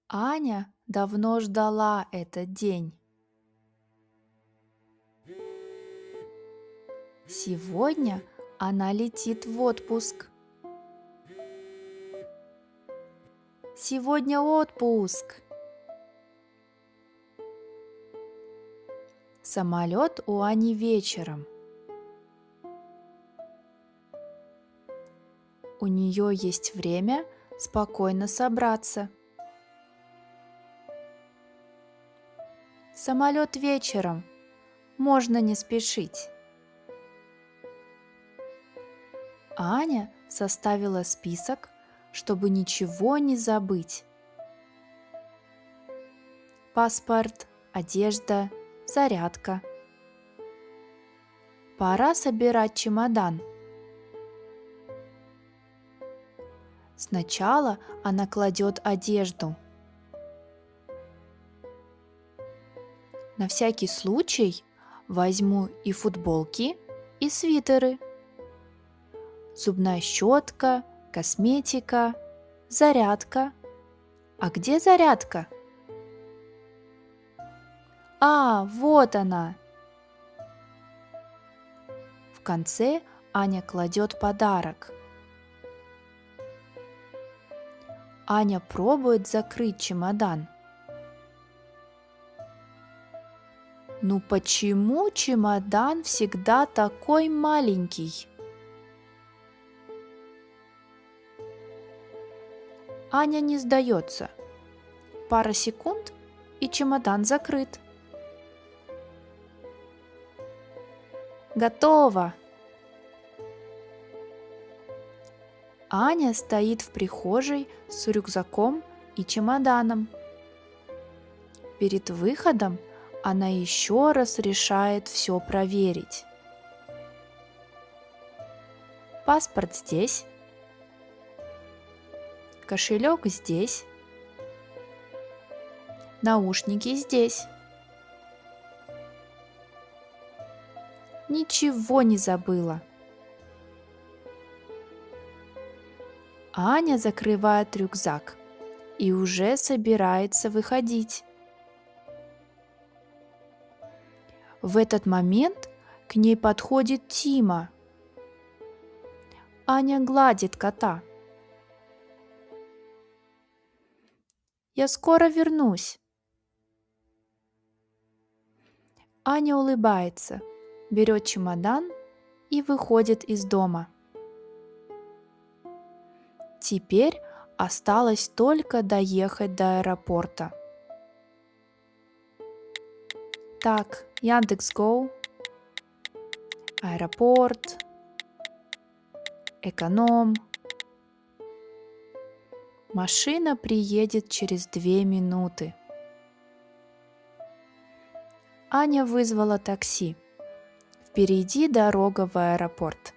Аня давно ждала этот день. Сегодня она летит в отпуск. Сегодня отпуск. Самолет у Ани вечером. У нее есть время спокойно собраться. Самолет вечером. Можно не спешить. Аня составила список, чтобы ничего не забыть. Паспорт, одежда, зарядка. Пора собирать чемодан. Сначала она кладет одежду. На всякий случай возьму и футболки, и свитеры. Зубная щетка, косметика, зарядка. А где зарядка? А, вот она! В конце Аня кладет подарок. Аня пробует закрыть чемодан. Ну почему чемодан всегда такой маленький? Аня не сдается. Пара секунд, и чемодан закрыт. Готово! Аня стоит в прихожей с рюкзаком и чемоданом. Перед выходом она еще раз решает все проверить. Паспорт здесь, кошелек здесь, наушники здесь. Ничего не забыла. Аня закрывает рюкзак и уже собирается выходить. В этот момент к ней подходит Тима. Аня гладит кота. «Я скоро вернусь». Аня улыбается, берет чемодан и выходит из дома. Теперь осталось только доехать до аэропорта. Так, Яндекс.Гоу, аэропорт, эконом. Машина приедет через 2 минуты. Аня вызвала такси. Впереди дорога в аэропорт.